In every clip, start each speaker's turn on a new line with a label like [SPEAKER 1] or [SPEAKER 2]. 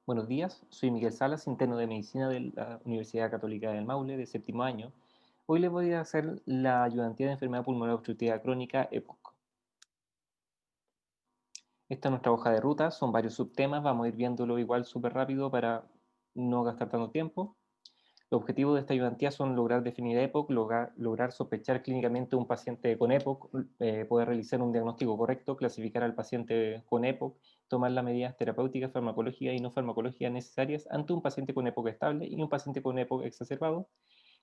[SPEAKER 1] Buenos días, soy Miguel Salas, interno de Medicina de la Universidad Católica del Maule, de séptimo año. Hoy les voy a hacer la ayudantía de enfermedad pulmonar obstructiva crónica EPOC. Esta es nuestra hoja de ruta, son varios subtemas, vamos a ir viéndolo igual súper rápido para no gastar tanto tiempo. Los objetivos de esta ayudantía son lograr definir EPOC, lograr sospechar clínicamente un paciente con EPOC, poder realizar un diagnóstico correcto, clasificar al paciente con EPOC, tomar las medidas terapéuticas, farmacológicas y no farmacológicas necesarias ante un paciente con EPOC estable y un paciente con EPOC exacerbado.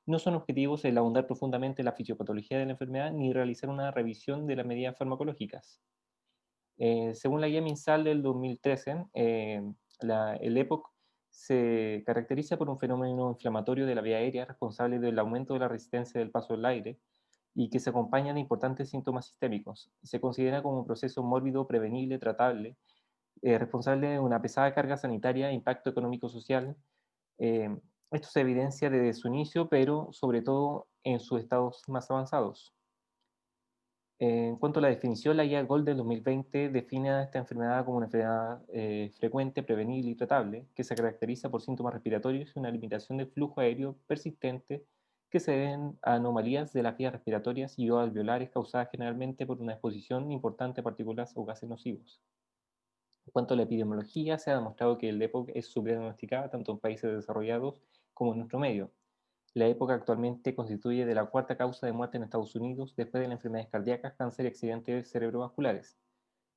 [SPEAKER 1] No son objetivos el ahondar profundamente en la fisiopatología de la enfermedad ni realizar una revisión de las medidas farmacológicas. Según la guía MinSal del 2013, el EPOC se caracteriza por un fenómeno inflamatorio de la vía aérea responsable del aumento de la resistencia del paso del aire y que se acompaña de importantes síntomas sistémicos. Se considera como un proceso mórbido, prevenible, tratable, responsable de una pesada carga sanitaria e impacto económico-social. Eh, Esto se evidencia desde su inicio, pero sobre todo en sus estados más avanzados. En cuanto a la definición, la guía Gold del 2020 define a esta enfermedad como una enfermedad frecuente, prevenible y tratable, que se caracteriza por síntomas respiratorios y una limitación del flujo aéreo persistente que se deben a anomalías de las vías respiratorias y o alveolares causadas generalmente por una exposición importante a partículas o gases nocivos. En cuanto a la epidemiología, se ha demostrado que el EPOC es subdiagnosticada tanto en países desarrollados como en nuestro medio. La época actualmente constituye de la cuarta causa de muerte en Estados Unidos después de las enfermedades cardíacas, cáncer y accidentes cerebrovasculares.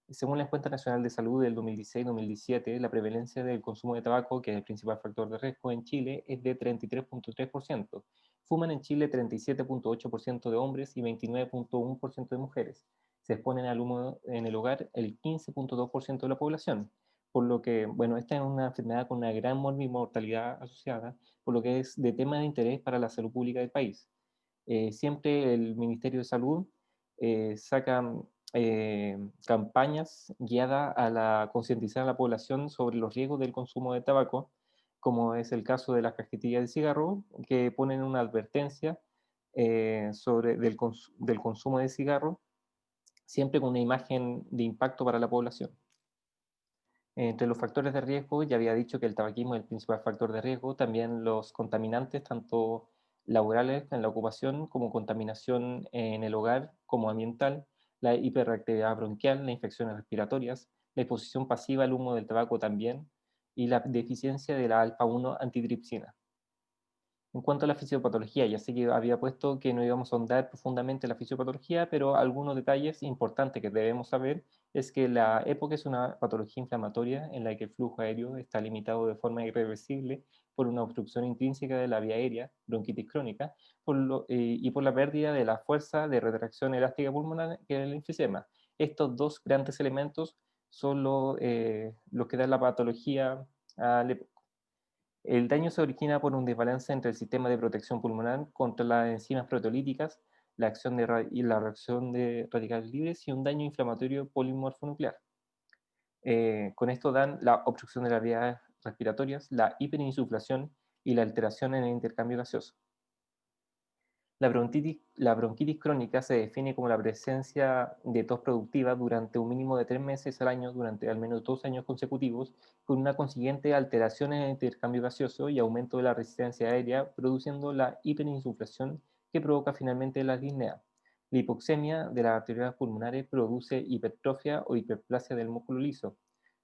[SPEAKER 1] Según la Encuesta Nacional de Salud del 2016-2017, la prevalencia del consumo de tabaco, que es el principal factor de riesgo en Chile, es de 33,3%. Fuman en Chile 37,8% de hombres y 29,1% de mujeres. Se exponen al humo en el hogar el 15,2% de la población. Por lo que, bueno, esta es una enfermedad con una gran mortalidad asociada, por lo que es de tema de interés para la salud pública del país. Siempre el Ministerio de Salud saca campañas guiadas a la concientizar a la población sobre los riesgos del consumo de tabaco, como es el caso de las cajetillas de cigarro, que ponen una advertencia del consumo de cigarro, siempre con una imagen de impacto para la población. Entre los factores de riesgo, ya había dicho que el tabaquismo es el principal factor de riesgo, también los contaminantes, tanto laborales en la ocupación como contaminación en el hogar como ambiental, la hiperactividad bronquial, las infecciones respiratorias, la exposición pasiva al humo del tabaco también, y la deficiencia de la alfa-1 antitripsina. En cuanto a la fisiopatología, ya sé que había puesto que no íbamos a ahondar profundamente en la fisiopatología, pero algunos detalles importantes que debemos saber es que la EPOC es una patología inflamatoria en la que el flujo aéreo está limitado de forma irreversible por una obstrucción intrínseca de la vía aérea, bronquitis crónica, y por la pérdida de la fuerza de retracción elástica pulmonar, que es el enfisema. Estos dos grandes elementos son los que dan la patología al EPOC. El daño se origina por un desbalance entre el sistema de protección pulmonar contra las enzimas proteolíticas, y la reacción de radicales libres y un daño inflamatorio polimorfonuclear. Con esto dan la obstrucción de las vías respiratorias, la hiperinsuflación y la alteración en el intercambio gaseoso. La bronquitis crónica se define como la presencia de tos productiva durante un mínimo de 3 meses al año durante al menos 2 años consecutivos, con una consiguiente alteración en el intercambio gaseoso y aumento de la resistencia aérea, produciendo la hiperinsuflación que provoca finalmente la disnea. La hipoxemia de las arterias pulmonares produce hipertrofia o hiperplasia del músculo liso.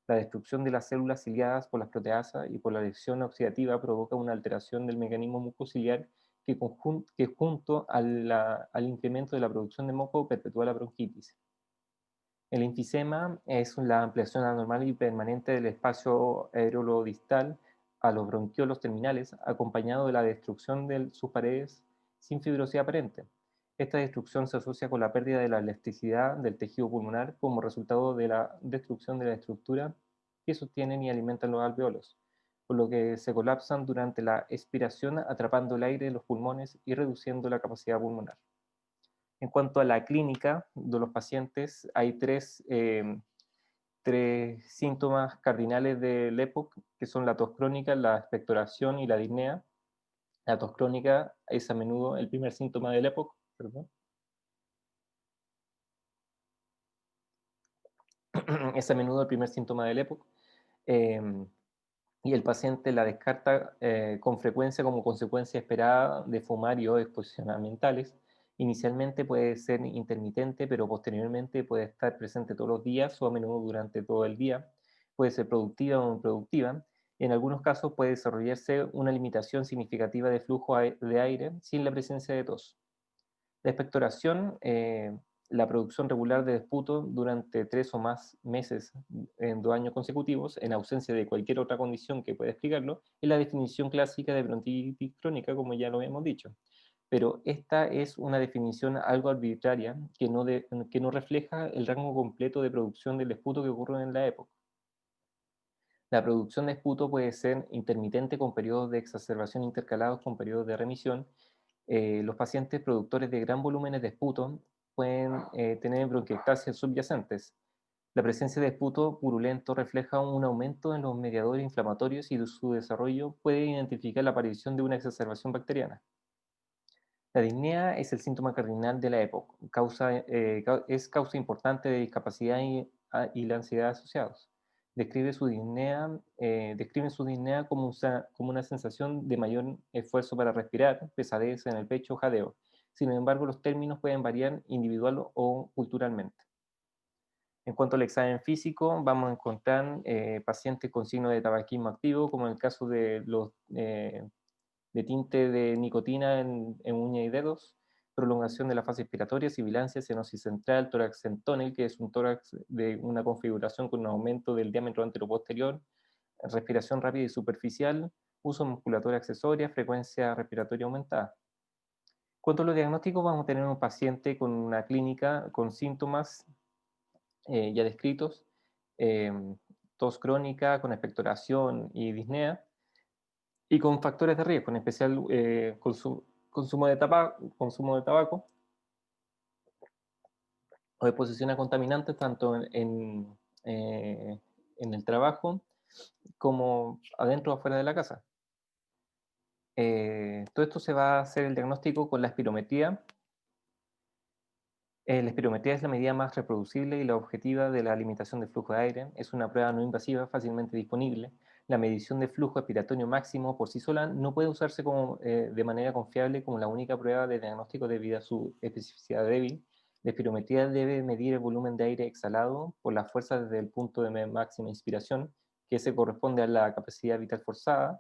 [SPEAKER 1] La destrucción de las células ciliadas por las proteasas y por la lesión oxidativa provoca una alteración del mecanismo mucociliar que junto al incremento de la producción de moco perpetúa la bronquitis. El enfisema es la ampliación anormal y permanente del espacio aerolodistal a los bronquiolos terminales, acompañado de la destrucción de sus paredes sin fibrosidad aparente. Esta destrucción se asocia con la pérdida de la elasticidad del tejido pulmonar como resultado de la destrucción de la estructura que sostienen y alimentan los alveolos, por lo que se colapsan durante la expiración, atrapando el aire en los pulmones y reduciendo la capacidad pulmonar. En cuanto a la clínica de los pacientes, hay tres síntomas cardinales del EPOC, que son la tos crónica, la expectoración y la disnea. La tos crónica es a menudo el primer síntoma del EPOC, perdón. Es a menudo el primer síntoma del EPOC. y el paciente la descarta con frecuencia como consecuencia esperada de fumar y o exposiciones ambientales. Inicialmente puede ser intermitente, pero posteriormente puede estar presente todos los días o a menudo durante todo el día. Puede ser productiva o improductiva. En algunos casos puede desarrollarse una limitación significativa de flujo de aire sin la presencia de tos. La expectoración, la producción regular de desputo durante 3 o más meses en 2 años consecutivos, en ausencia de cualquier otra condición que pueda explicarlo, es la definición clásica de bronquitis crónica, como ya lo hemos dicho. Pero esta es una definición algo arbitraria que no refleja el rango completo de producción del esputo que ocurre en la época. La producción de esputo puede ser intermitente con periodos de exacerbación intercalados con periodos de remisión. Los pacientes productores de gran volúmenes de esputo pueden tener bronquiectasias subyacentes. La presencia de esputo purulento refleja un aumento en los mediadores inflamatorios y su desarrollo puede identificar la aparición de una exacerbación bacteriana. La disnea es el síntoma cardinal de la EPOC. Es causa importante de discapacidad y la ansiedad asociados. Describen su disnea como una sensación de mayor esfuerzo para respirar, pesadez en el pecho, jadeo. Sin embargo, los términos pueden variar individual o culturalmente. En cuanto al examen físico, vamos a encontrar pacientes con signos de tabaquismo activo, como en el caso de los de tinte de nicotina en uña y dedos, prolongación de la fase expiratoria, sibilancia, cianosis central, tórax centónil, que es un tórax de una configuración con un aumento del diámetro anteroposterior, respiración rápida y superficial, uso de musculatura accesoria, frecuencia respiratoria aumentada. Cuanto a los diagnósticos, vamos a tener un paciente con una clínica con síntomas ya descritos, eh, tos crónica con expectoración y disnea, y con factores de riesgo, en especial consumo de tabaco o exposición a contaminantes tanto en el trabajo como adentro o afuera de la casa. Todo esto se va a hacer el diagnóstico con la espirometría. La espirometría es la medida más reproducible y la objetiva de la limitación del flujo de aire. Es una prueba no invasiva, fácilmente disponible. La medición de flujo expiratorio máximo por sí sola no puede usarse de manera confiable como la única prueba de diagnóstico debido a su especificidad débil. La espirometría debe medir el volumen de aire exhalado por la fuerza desde el punto de máxima inspiración, que se corresponde a la capacidad vital forzada,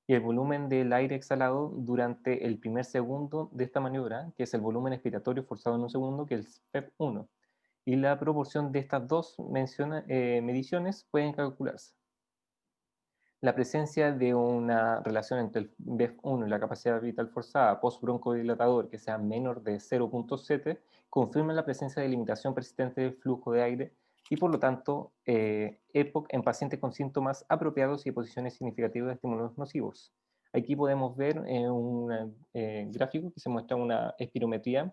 [SPEAKER 1] y el volumen del aire exhalado durante el primer segundo de esta maniobra, que es el volumen expiratorio forzado en un segundo, que es el FEP1. Y la proporción de estas dos mediciones pueden calcularse. La presencia de una relación entre el BEF1 y la capacidad vital forzada post-broncodilatador que sea menor de 0.7 confirma la presencia de limitación persistente del flujo de aire y por lo tanto EPOC en pacientes con síntomas apropiados y posiciones significativas de estímulos nocivos. Aquí podemos ver un gráfico que se muestra una espirometría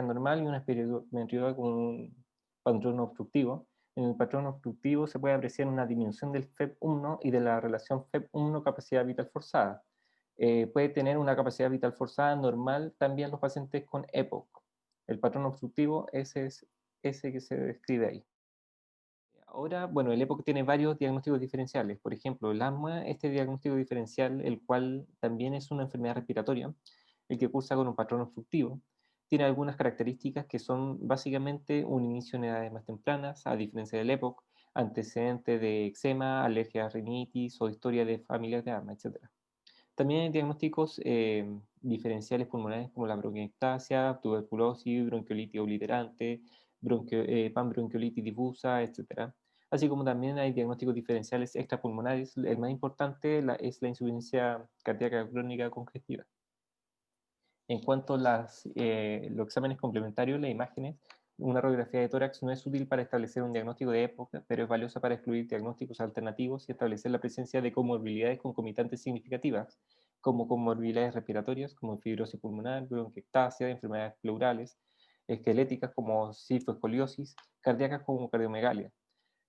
[SPEAKER 1] normal y una espirometría con un patrón obstructivo. En el patrón obstructivo se puede apreciar una disminución del FEP1 y de la relación FEP1 capacidad vital forzada. Puede tener una capacidad vital forzada normal también los pacientes con EPOC. El patrón obstructivo ese es ese que se describe ahí. Ahora, bueno, el EPOC tiene varios diagnósticos diferenciales. Por ejemplo, el asma, este diagnóstico diferencial, el cual también es una enfermedad respiratoria, el que cursa con un patrón obstructivo, tiene algunas características que son básicamente un inicio en edades más tempranas, a diferencia del EPOC, antecedentes de eczema, alergia a rinitis o historia de familias de asma, etc. También hay diagnósticos diferenciales pulmonares como la bronquiectasia, tuberculosis, bronquiolitis obliterante, panbronquiolitis difusa, etc. Así como también hay diagnósticos diferenciales extrapulmonares. El más importante es la insuficiencia cardíaca crónica congestiva. En cuanto a los exámenes complementarios, las imágenes, una radiografía de tórax no es útil para establecer un diagnóstico de época, pero es valiosa para excluir diagnósticos alternativos y establecer la presencia de comorbilidades concomitantes significativas, como comorbilidades respiratorias, como fibrosis pulmonar, bronquiectasia, enfermedades pleurales, esqueléticas como cifoescoliosis, cardíacas como cardiomegalia.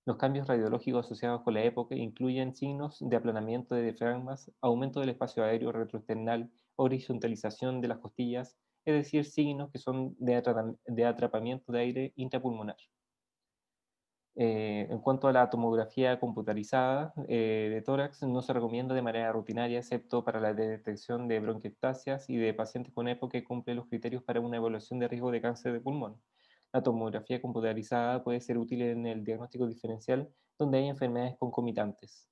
[SPEAKER 1] Los cambios radiológicos asociados con la época incluyen signos de aplanamiento de diafragmas, aumento del espacio aéreo retroesternal, horizontalización de las costillas, es decir, signos que son de atrapamiento de aire intrapulmonar. En cuanto a la tomografía computarizada de tórax, no se recomienda de manera rutinaria, excepto para la detección de bronquiectasias y de pacientes con EPOC que cumplen los criterios para una evaluación de riesgo de cáncer de pulmón. La tomografía computarizada puede ser útil en el diagnóstico diferencial donde hay enfermedades concomitantes.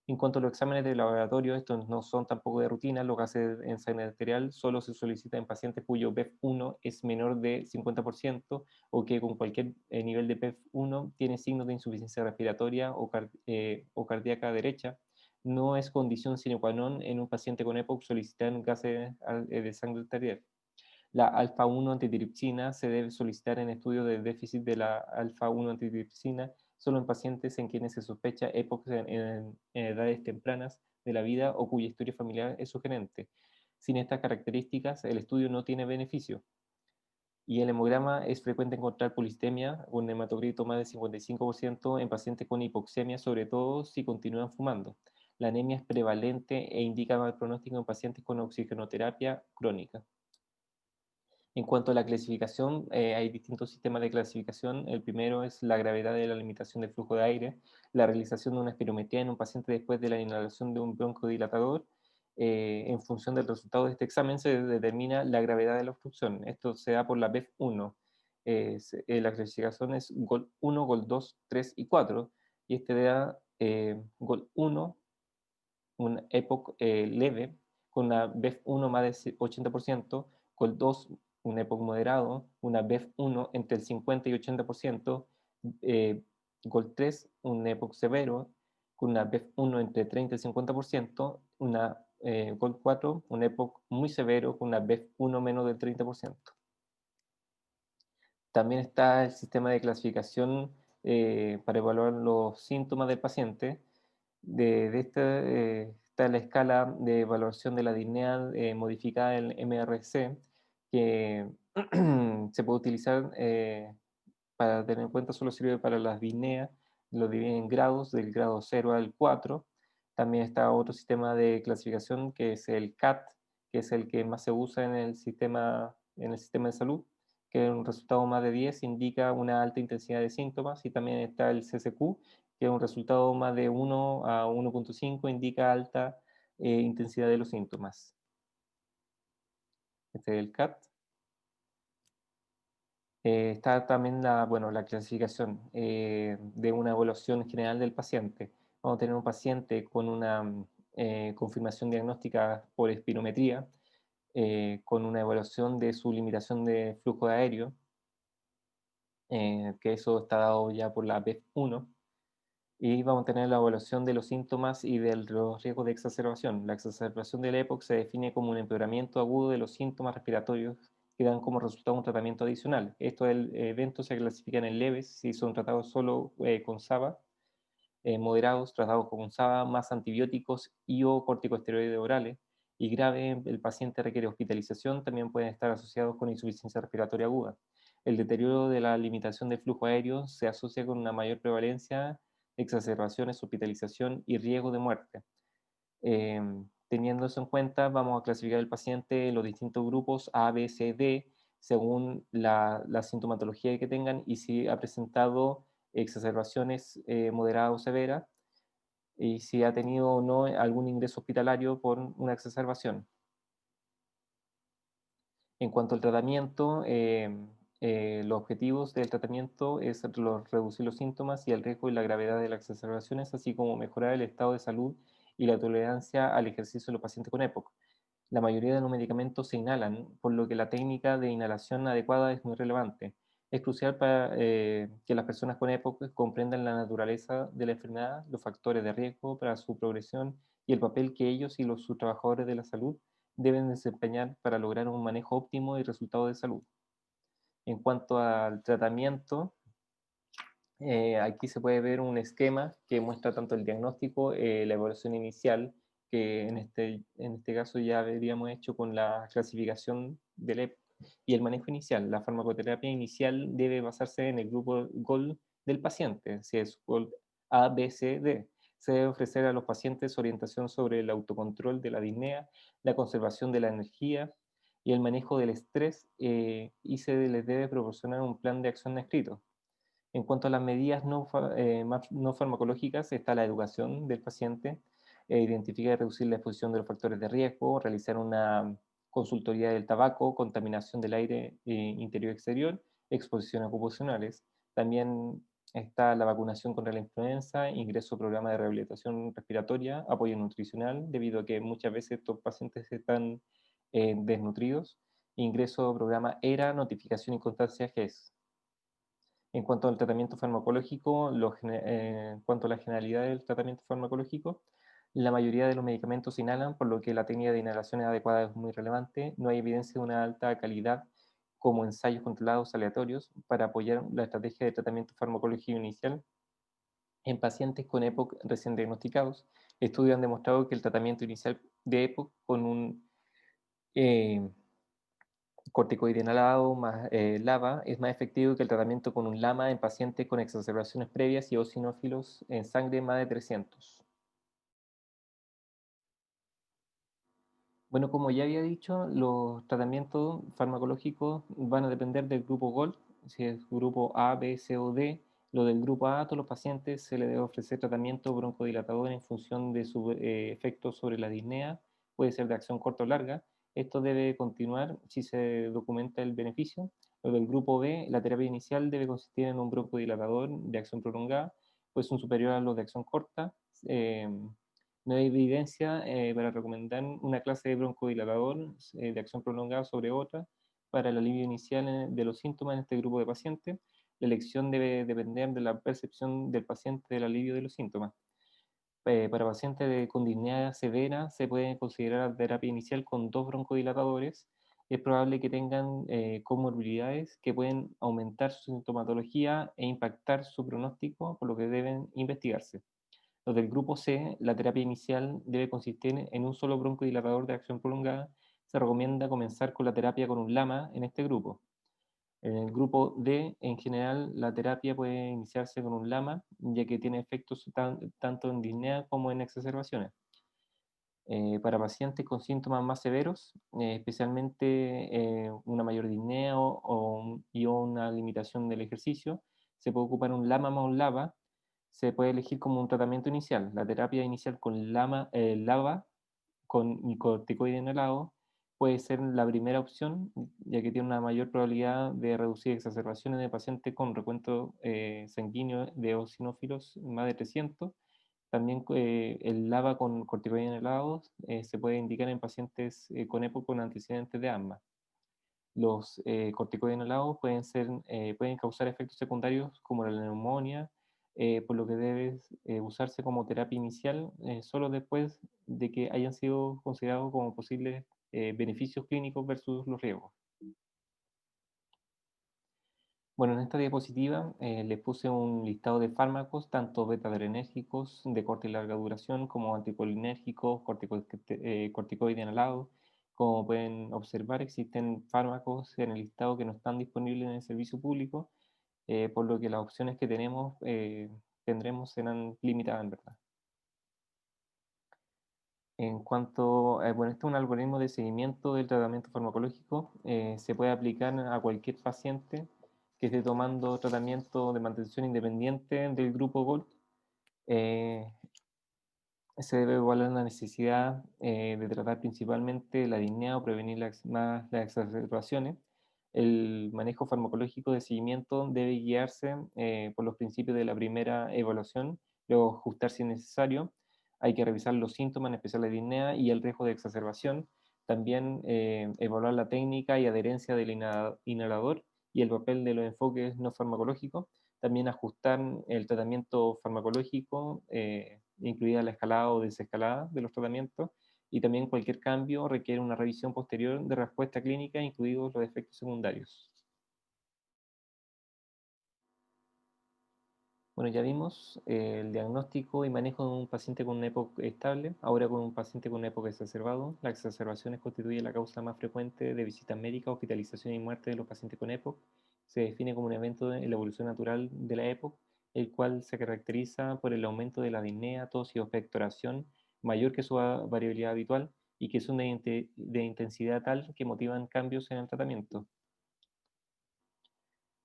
[SPEAKER 1] En cuanto a los exámenes de laboratorio, estos no son tampoco de rutina. Los gases en sangre arterial solo se solicita en pacientes cuyo BEF1 es menor de 50% o que con cualquier nivel de BEF1 tiene signos de insuficiencia respiratoria o cardíaca derecha. No es condición sine qua non en un paciente con EPOC solicitar gases de sangre arterial. La alfa-1 antitripsina se debe solicitar en estudios de déficit de la alfa-1 antitripsina solo en pacientes en quienes se sospecha EPOC en edades tempranas de la vida o cuya historia familiar es sugerente. Sin estas características, el estudio no tiene beneficio. Y el hemograma es frecuente encontrar policistemia con hematocrito más del 55% en pacientes con hipoxemia, sobre todo si continúan fumando. La anemia es prevalente e indica mal pronóstico en pacientes con oxigenoterapia crónica. En cuanto a la clasificación, hay distintos sistemas de clasificación. El primero es la gravedad de la limitación del flujo de aire, la realización de una espirometría en un paciente después de la inhalación de un broncodilatador. En función del resultado de este examen se determina la gravedad de la obstrucción. Esto se da por la BEF1. La clasificación es GOL1, GOL2, 3 y 4. Y este da GOL1, un EPOC leve, con una BEF1 más del 80%, GOL2 un EPOC moderado, una BEF1 entre el 50 y 80%, GOL3 un EPOC severo, con una BEF1 entre 30 y 50%, una GOL4 un EPOC muy severo, con una BEF1 menos del 30%. También está el sistema de clasificación para evaluar los síntomas del paciente. De esta está la escala de evaluación de la disnea modificada en MRC, que se puede utilizar para tener en cuenta, solo sirve para las disneas, lo divide en grados, del grado 0 al 4. También está otro sistema de clasificación que es el CAT, que es el que más se usa en el sistema de salud, que un resultado más de 10 indica una alta intensidad de síntomas, y también está el CCQ, que un resultado más de 1 a 1.5 indica alta intensidad de los síntomas. Este es el CAT. Está también la clasificación de una evaluación general del paciente. Vamos a tener un paciente con una confirmación diagnóstica por espirometría, con una evaluación de su limitación de flujo de aéreo, que eso está dado ya por la BEF1. Y vamos a tener la evaluación de los síntomas y de los riesgos de exacerbación. La exacerbación del EPOC se define como un empeoramiento agudo de los síntomas respiratorios que dan como resultado un tratamiento adicional. Estos eventos se clasifican en leves si son tratados solo con SABA, moderados tratados con SABA más antibióticos y o corticosteroides orales, y grave, el paciente requiere hospitalización. También pueden estar asociados con insuficiencia respiratoria aguda. El deterioro de la limitación de flujo aéreo se asocia con una mayor prevalencia de exacerbaciones, hospitalización y riesgo de muerte. Teniendo eso en cuenta, vamos a clasificar el paciente en los distintos grupos A, B, C, D, según la sintomatología que tengan y si ha presentado exacerbaciones moderadas o severas, y si ha tenido o no algún ingreso hospitalario por una exacerbación. En cuanto al tratamiento, los objetivos del tratamiento es reducir los síntomas y el riesgo y la gravedad de las exacerbaciones, así como mejorar el estado de salud y la tolerancia al ejercicio de los pacientes con EPOC. La mayoría de los medicamentos se inhalan, por lo que la técnica de inhalación adecuada es muy relevante. Es crucial para que las personas con EPOC comprendan la naturaleza de la enfermedad, los factores de riesgo para su progresión y el papel que ellos y sus trabajadores de la salud deben desempeñar para lograr un manejo óptimo y resultados de salud. En cuanto al tratamiento, aquí se puede ver un esquema que muestra tanto el diagnóstico, la evaluación inicial, que en este caso ya habríamos hecho con la clasificación del EP, y el manejo inicial. La farmacoterapia inicial debe basarse en el grupo GOL del paciente, si es GOL A, B, C, D. Se debe ofrecer a los pacientes orientación sobre el autocontrol de la disnea, la conservación de la energía y el manejo del estrés, y se les debe proporcionar un plan de acción escrito. En cuanto a las medidas no farmacológicas, está la educación del paciente, identificar y reducir la exposición de los factores de riesgo, realizar una consultoría del tabaco, contaminación del aire interior-exterior, exposiciones ocupacionales. También está la vacunación contra la influenza, ingreso a programa de rehabilitación respiratoria, apoyo nutricional, debido a que muchas veces estos pacientes están desnutridos, ingreso a programa ERA, notificación y constancia GES. En cuanto al tratamiento farmacológico, en cuanto a la generalidad del tratamiento farmacológico, la mayoría de los medicamentos se inhalan, por lo que la técnica de inhalación adecuada es muy relevante. No hay evidencia de una alta calidad como ensayos controlados aleatorios para apoyar la estrategia de tratamiento farmacológico inicial en pacientes con EPOC recién diagnosticados. Estudios han demostrado que el tratamiento inicial de EPOC con un eh, corticoide inhalado más LAVA es más efectivo que el tratamiento con un LAMA en pacientes con exacerbaciones previas y eosinófilos en sangre más de 300. Bueno, como ya había dicho, los tratamientos farmacológicos van a depender del grupo GOLD, si es grupo A, B, C o D. Lo del grupo A, a todos los pacientes se les debe ofrecer tratamiento broncodilatador en función de su efecto sobre la disnea, puede ser de acción corta o larga. Esto debe continuar si se documenta el beneficio. Lo del grupo B, la terapia inicial debe consistir en un broncodilatador de acción prolongada, pues son superior a los de acción corta. No hay evidencia para recomendar una clase de broncodilatador de acción prolongada sobre otra para el alivio inicial de los síntomas en este grupo de pacientes. La elección debe depender de la percepción del paciente del alivio de los síntomas. Para pacientes con disnea severa se puede considerar terapia inicial con dos broncodilatadores. Es probable que tengan comorbilidades que pueden aumentar su sintomatología e impactar su pronóstico, por lo que deben investigarse. Los del grupo C, la terapia inicial debe consistir en un solo broncodilatador de acción prolongada. Se recomienda comenzar con la terapia con un LAMA en este grupo. En el grupo D, en general, la terapia puede iniciarse con un LAMA, ya que tiene efectos tanto en disnea como en exacerbaciones. Para pacientes con síntomas más severos, especialmente una mayor disnea y una limitación del ejercicio, se puede ocupar un LAMA más un LAVA. Se puede elegir como un tratamiento inicial. La terapia inicial con LAVA con corticoide inhalado puede ser la primera opción, ya que tiene una mayor probabilidad de reducir exacerbaciones de pacientes con recuento sanguíneo de eosinófilos más de 300. También el LAVA con corticoides inhalados se puede indicar en pacientes con EPOC con antecedentes de asma. Los corticoides inhalados pueden causar efectos secundarios como la neumonía, por lo que debe usarse como terapia inicial solo después de que hayan sido considerados como posibles beneficios clínicos versus los riesgos. Bueno, en esta diapositiva les puse un listado de fármacos, tanto beta-adrenérgicos de corta y larga duración, como anticolinérgicos, corticoide inhalado. Como pueden observar, existen fármacos en el listado que no están disponibles en el servicio público, por lo que las opciones que tendremos serán limitadas en verdad. En cuanto, bueno, este es un algoritmo de seguimiento del tratamiento farmacológico. Se puede aplicar a cualquier paciente que esté tomando tratamiento de mantención independiente del grupo GOLD. Eh, Se debe evaluar la necesidad de tratar principalmente la disnea o prevenir las exacerbaciones. El manejo farmacológico de seguimiento debe guiarse por los principios de la primera evaluación, luego ajustar si es necesario. Hay que revisar los síntomas, en especial la disnea y el riesgo de exacerbación. También evaluar la técnica y adherencia del inhalador y el papel de los enfoques no farmacológicos. También ajustar el tratamiento farmacológico, incluida la escalada o desescalada de los tratamientos, y también cualquier cambio requiere una revisión posterior de respuesta clínica, incluidos los efectos secundarios. Bueno, ya vimos el diagnóstico y manejo de un paciente con una época estable, ahora con un paciente con una época exacerbado. Las exacerbaciones constituyen la causa más frecuente de visitas médicas, hospitalización y muerte de los pacientes con EPOC. Se define como un evento en la evolución natural de la EPOC, el cual se caracteriza por el aumento de la disnea, tos y expectoración mayor que su variabilidad habitual y que son de intensidad tal que motivan cambios en el tratamiento.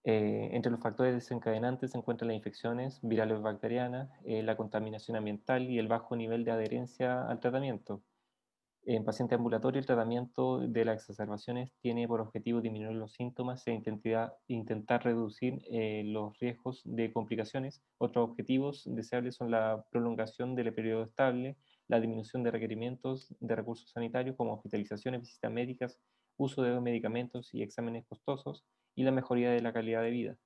[SPEAKER 1] Entre los factores desencadenantes se encuentran las infecciones virales o bacterianas, la contaminación ambiental y el bajo nivel de adherencia al tratamiento. En paciente ambulatorio, el tratamiento de las exacerbaciones tiene por objetivo disminuir los síntomas e intentar reducir los riesgos de complicaciones. Otros objetivos deseables son la prolongación del periodo estable, la disminución de requerimientos de recursos sanitarios como hospitalizaciones, visitas médicas, uso de medicamentos y exámenes costosos, y la mejoría de la calidad de vida.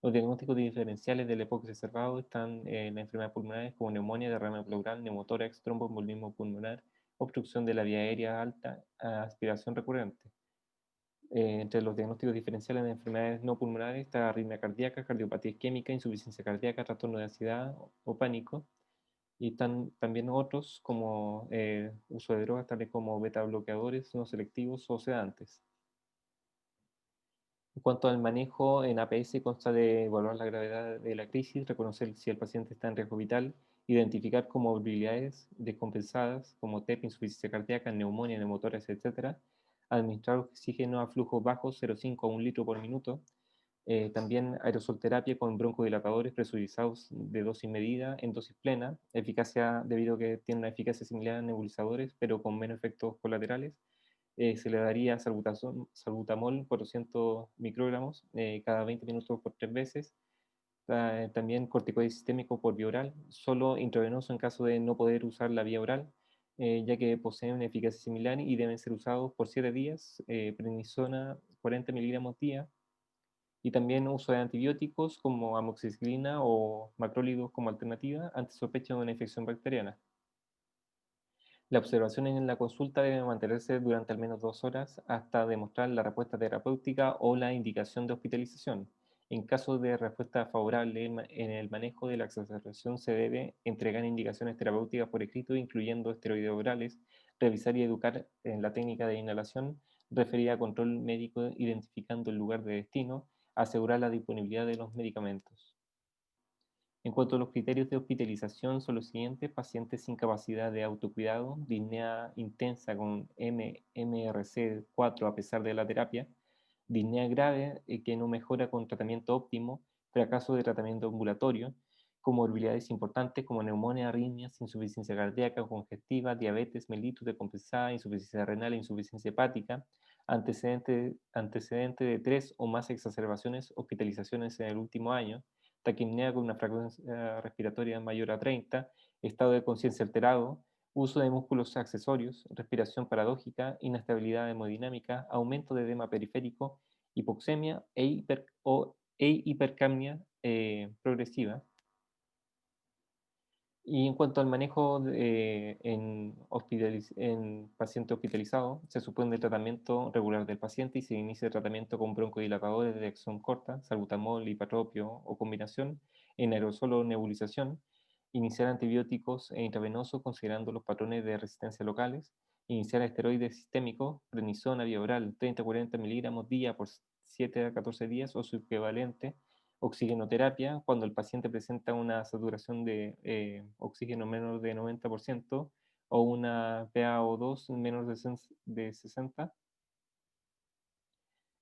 [SPEAKER 1] Los diagnósticos diferenciales del EPOC exacerbado están en las enfermedades pulmonares como neumonía, derrame pleural, neumotórax, tromboembolismo pulmonar, obstrucción de la vía aérea alta, aspiración recurrente. Entre los diagnósticos diferenciales de enfermedades no pulmonares está arritmia cardíaca, cardiopatía isquémica, insuficiencia cardíaca, trastorno de ansiedad o pánico. Y están también otros como uso de drogas tales como beta bloqueadores no selectivos o sedantes. En cuanto al manejo en APS, consta de evaluar la gravedad de la crisis, reconocer si el paciente está en riesgo vital, identificar comorbilidades descompensadas como TEP, insuficiencia cardíaca, neumonía, neumotórax, etc. Administrar oxígeno a flujos bajos, 0,5 a 1 litro por minuto. También aerosolterapia con broncodilatadores presurizados de dosis medida en dosis plena, eficacia debido a que tiene una eficacia similar a nebulizadores, pero con menos efectos colaterales. Se le daría salbutamol por 200 microgramos cada 20 minutos por 3 veces. También corticoide sistémico por vía oral, solo intravenoso en caso de no poder usar la vía oral, ya que poseen una eficacia similar y deben ser usados por 7 días. Prednisona 40 miligramos día. Y también uso de antibióticos como amoxicilina o macrólidos como alternativa ante sospecha de una infección bacteriana. La observación en la consulta debe mantenerse durante al menos 2 horas hasta demostrar la respuesta terapéutica o la indicación de hospitalización. En caso de respuesta favorable en el manejo de la exacerbación se debe entregar indicaciones terapéuticas por escrito, incluyendo esteroides orales, revisar y educar en la técnica de inhalación, referir a control médico identificando el lugar de destino, asegurar la disponibilidad de los medicamentos. En cuanto a los criterios de hospitalización, son los siguientes: pacientes sin capacidad de autocuidado, disnea intensa con MRC4 a pesar de la terapia, disnea grave que no mejora con tratamiento óptimo, fracaso de tratamiento ambulatorio, comorbilidades importantes como neumonía, arritmias, insuficiencia cardíaca congestiva, diabetes mellitus decompensada, insuficiencia renal e insuficiencia hepática, antecedente de 3 o más exacerbaciones, hospitalizaciones en el último año, taquipnea con una frecuencia respiratoria mayor a 30, estado de conciencia alterado, uso de músculos accesorios, respiración paradójica, inestabilidad hemodinámica, aumento de edema periférico, hipoxemia e hipercapnia progresiva. Y en cuanto al manejo en paciente hospitalizado, se suspende el tratamiento regular del paciente y se inicia el tratamiento con broncodilatadores de acción corta, salbutamol, ipatropio o combinación, en aerosol o nebulización, iniciar antibióticos intravenosos considerando los patrones de resistencia locales, iniciar esteroides sistémicos, prednisona vía oral, 30-40 miligramos día por 7 a 14 días o su equivalente, oxigenoterapia cuando el paciente presenta una saturación de oxígeno menor de 90% o una PaO2 menor de 60.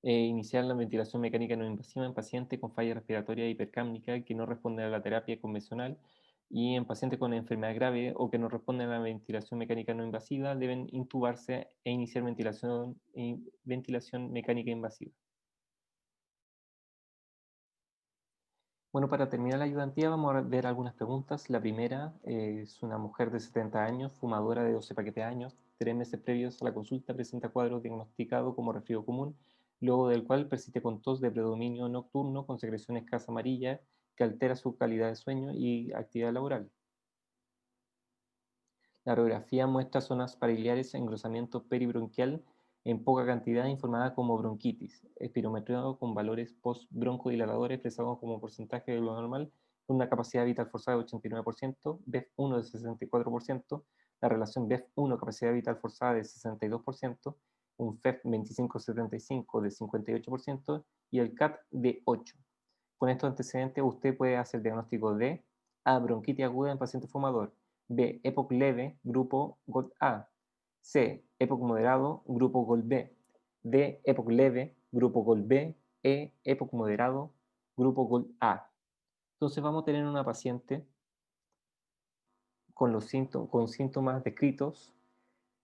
[SPEAKER 1] Iniciar la ventilación mecánica no invasiva en pacientes con falla respiratoria hipercápnica que no responden a la terapia convencional, y en pacientes con enfermedad grave o que no responden a la ventilación mecánica no invasiva deben intubarse e iniciar ventilación mecánica invasiva. Bueno, para terminar la ayudantía vamos a ver algunas preguntas. La primera es una mujer de 70 años, fumadora de 12 paquetes de años, 3 meses previos a la consulta presenta cuadro diagnosticado como resfrío común, luego del cual persiste con tos de predominio nocturno con secreción escasa amarilla que altera su calidad de sueño y actividad laboral. La radiografía muestra zonas pariliares, engrosamiento peribronquial en poca cantidad informada como bronquitis, espirometrado con valores post-broncodilatadores expresados como porcentaje de lo normal, con una capacidad vital forzada de 89%, BEF1 de 64%, la relación BEF1 capacidad vital forzada de 62%, un FEF 2575 de 58% y el CAT de 8. Con estos antecedentes usted puede hacer el diagnóstico de A, bronquitis aguda en paciente fumador; B, EPOC leve, grupo GOLD A; C, EPOC moderado, grupo GOLD B; D, EPOC leve, grupo GOLD B; E, EPOC moderado, grupo GOLD A. Entonces vamos a tener una paciente con síntomas descritos,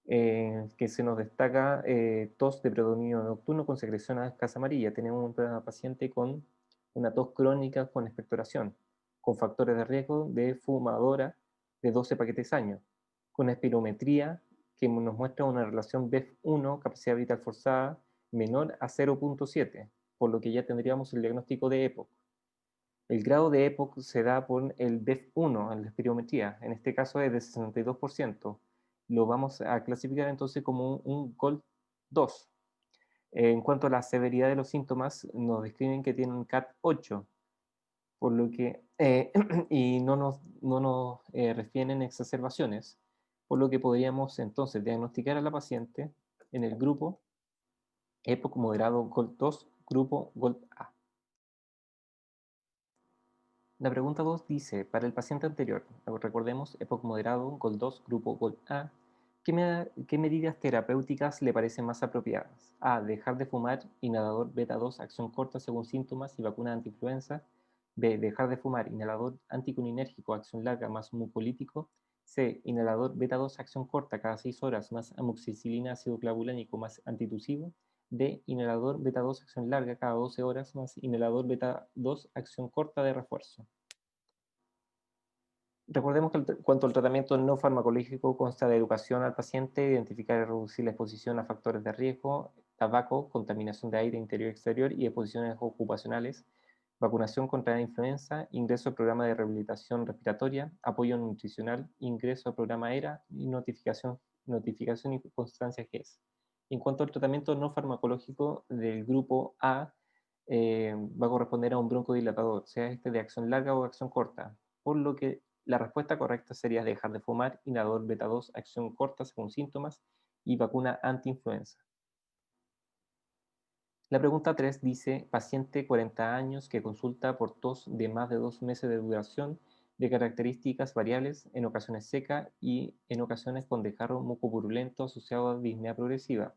[SPEAKER 1] que se nos destaca tos de predominio nocturno con secreción a escasa amarilla. Tenemos una paciente con una tos crónica con expectoración, con factores de riesgo de fumadora de 12 paquetes años, con espirometría que nos muestra una relación BEF1, capacidad vital forzada, menor a 0.7, por lo que ya tendríamos el diagnóstico de EPOC. El grado de EPOC se da por el BEF1 en la espirometría, en este caso es de 62%. Lo vamos a clasificar entonces como un GOLD 2. En cuanto a la severidad de los síntomas, nos describen que tienen CAT 8, por lo que, y no nos refieren exacerbaciones, por lo que podríamos entonces diagnosticar a la paciente en el grupo EPOC moderado GOLD 2, grupo GOLD A. La pregunta 2 dice, para el paciente anterior, recordemos, EPOC moderado, GOLD 2, grupo GOLD A, ¿qué medidas terapéuticas le parecen más apropiadas? A. Dejar de fumar, inhalador beta 2, acción corta según síntomas y vacuna antiinfluenza. B. Dejar de fumar, inhalador anticolinérgico, acción larga más mucolítico. C. Inhalador beta 2, acción corta cada 6 horas más amoxicilina ácido clavulánico más antitusivo. D. Inhalador beta 2, acción larga cada 12 horas más inhalador beta 2, acción corta de refuerzo. Recordemos que cuanto al tratamiento no farmacológico consta de educación al paciente, identificar y reducir la exposición a factores de riesgo, tabaco, contaminación de aire interior y exterior y exposiciones ocupacionales, vacunación contra la influenza, ingreso al programa de rehabilitación respiratoria, apoyo nutricional, ingreso al programa ERA y notificación y constancia GES. En cuanto al tratamiento no farmacológico del grupo A, va a corresponder a un broncodilatador, sea este de acción larga o acción corta, por lo que la respuesta correcta sería dejar de fumar, inhalador beta 2, acción corta según síntomas y vacuna antiinfluenza. La pregunta 3 dice, paciente 40 años que consulta por tos de más de 2 meses de duración, de características variables, en ocasiones seca y en ocasiones con desgarro mucopurulento asociado a disnea progresiva.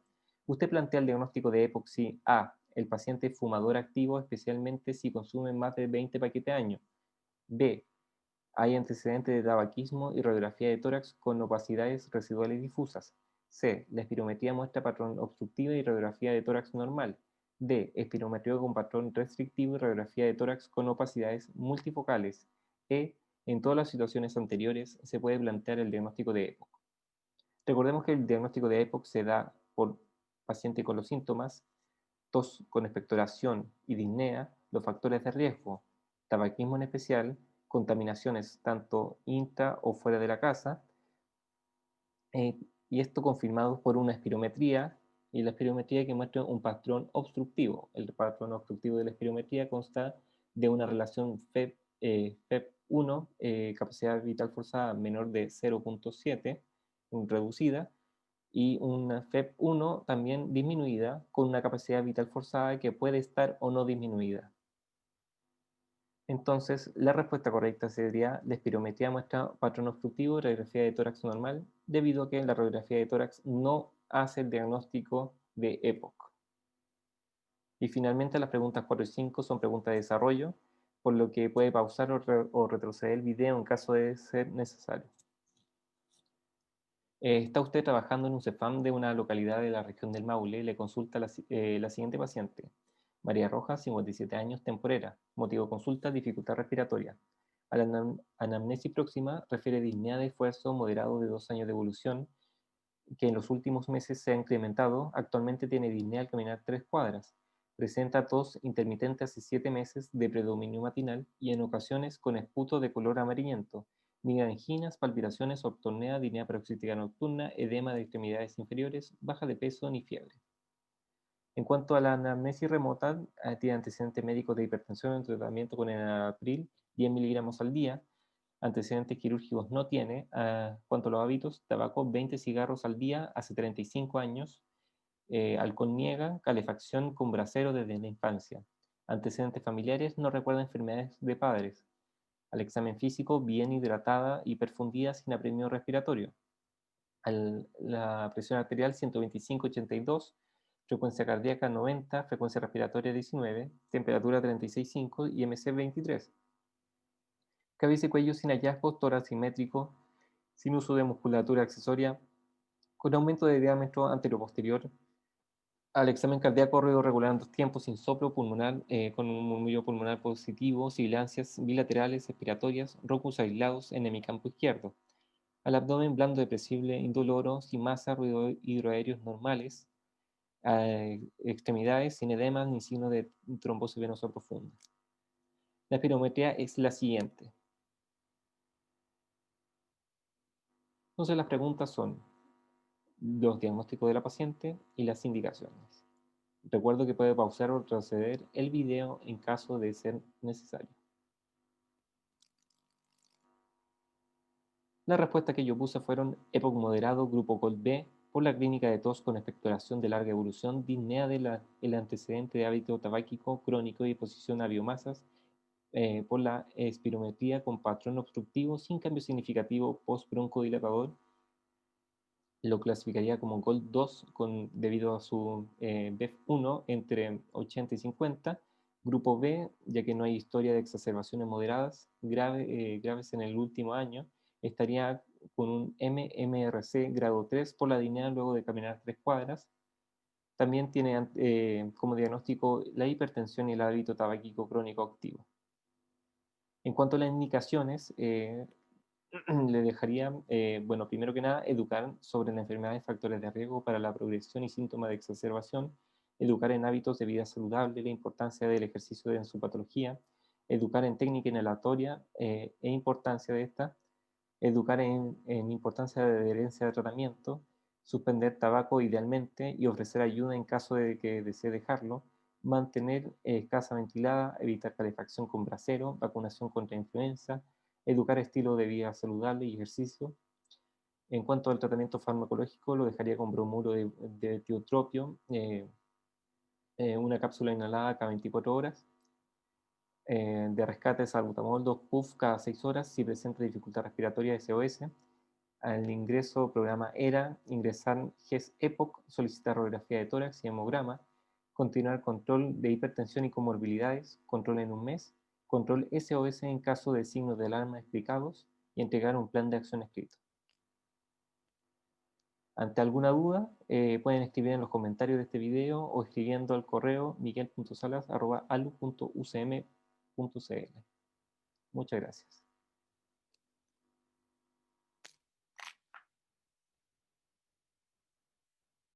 [SPEAKER 1] Usted plantea el diagnóstico de epoxi A, el paciente fumador activo, especialmente si consume más de 20 paquetes año. B, hay antecedentes de tabaquismo y radiografía de tórax con opacidades residuales difusas. C. La espirometría muestra patrón obstructivo y radiografía de tórax normal. D. Espirometría con patrón restrictivo y radiografía de tórax con opacidades multifocales. E. En todas las situaciones anteriores se puede plantear el diagnóstico de EPOC. Recordemos que el diagnóstico de EPOC se da por paciente con los síntomas, tos con expectoración y disnea, los factores de riesgo, tabaquismo en especial, contaminaciones tanto intra o fuera de la casa, y esto confirmado por una espirometría, y la espirometría que muestra un patrón obstructivo. El patrón obstructivo de la espirometría consta de una relación FEP1, capacidad vital forzada menor de 0.7, reducida, y una FEP1 también disminuida con una capacidad vital forzada que puede estar o no disminuida. Entonces, la respuesta correcta sería la espirometría muestra patrón obstructivo, radiografía de tórax normal, debido a que la radiografía de tórax no hace el diagnóstico de EPOC. Y finalmente las preguntas 4 y 5 son preguntas de desarrollo, por lo que puede pausar o retroceder el video en caso de ser necesario. Está usted trabajando en un CEFAM de una localidad de la región del Maule, le consulta la siguiente paciente. María Rojas, 57 años, temporera. Motivo de consulta, dificultad respiratoria. A la anamnesis próxima refiere disnea de esfuerzo moderado de 2 años de evolución, que en los últimos meses se ha incrementado. Actualmente tiene disnea al caminar 3 cuadras. Presenta tos intermitente hace 7 meses de predominio matinal y en ocasiones con esputo de color amarillento. Niega anginas, palpitaciones, ortornea, disnea paroxística nocturna, edema de extremidades inferiores, baja de peso ni fiebre. En cuanto a la anamnesis remota, tiene antecedentes médicos de hipertensión en tratamiento con enalapril 10 miligramos al día. Antecedentes quirúrgicos no tiene. Cuanto a los hábitos, tabaco 20 cigarros al día hace 35 años. Alcohol niega, calefacción con brasero desde la infancia. Antecedentes familiares, no recuerda enfermedades de padres. Al examen físico, bien hidratada y perfundida sin apremio respiratorio. La presión arterial 125/82, frecuencia cardíaca 90, frecuencia respiratoria 19, temperatura 36,5 y MC 23. Cabeza y cuello sin hallazgos, tórax simétrico, sin uso de musculatura accesoria, con aumento de diámetro anteroposterior. Al examen cardíaco, ruido regular en 2 tiempos, sin soplo pulmonar, con un murmullo pulmonar positivo, sibilancias bilaterales, expiratorias, rocus aislados en hemicampo izquierdo. Al abdomen blando, depresible, indoloro, sin masa, ruido hidroaéreos normales. Extremidades sin edemas ni signo de trombosis venosa profunda. La espirometría es la siguiente. Entonces las preguntas son los diagnósticos de la paciente y las indicaciones. Recuerdo que puede pausar o retroceder el video en caso de ser necesario. Las respuestas que yo puse fueron EPOC moderado, grupo COL B, por la clínica de tos con expectoración de larga evolución, disnea del antecedente de hábito tabáquico crónico y exposición a biomasas, por la espirometría con patrón obstructivo sin cambio significativo post-broncodilatador. Lo clasificaría como GOLD 2 debido a su BEF1 entre 80 y 50. Grupo B, ya que no hay historia de exacerbaciones moderadas graves en el último año, estaría con un MMRC grado 3 por la disnea luego de caminar 3 cuadras. También tiene como diagnóstico la hipertensión y el hábito tabáquico crónico activo. En cuanto a las indicaciones, le dejaría, bueno, primero que nada, educar sobre la enfermedad y factores de riesgo para la progresión y síntomas de exacerbación, educar en hábitos de vida saludable, la importancia del ejercicio en su patología, educar en técnica inhalatoria e importancia de esta, educar en importancia de adherencia de tratamiento, suspender tabaco idealmente y ofrecer ayuda en caso de que desee dejarlo, mantener casa ventilada, evitar calefacción con brasero, vacunación contra influenza, educar estilo de vida saludable y ejercicio. En cuanto al tratamiento farmacológico, lo dejaría con bromuro de tiotropio, una cápsula inhalada cada 24 horas, de rescate salbutamol 2 puff cada 6 horas si presenta dificultad respiratoria SOS. Al ingreso, programa ERA, ingresar GES EPOC, solicitar radiografía de tórax y hemograma, continuar control de hipertensión y comorbilidades, control en un mes, control SOS en caso de signos de alarma explicados y entregar un plan de acción escrito. Ante alguna duda, pueden escribir en los comentarios de este video o escribiendo al correo miguel.salas@alu.ucm.cl. Muchas gracias.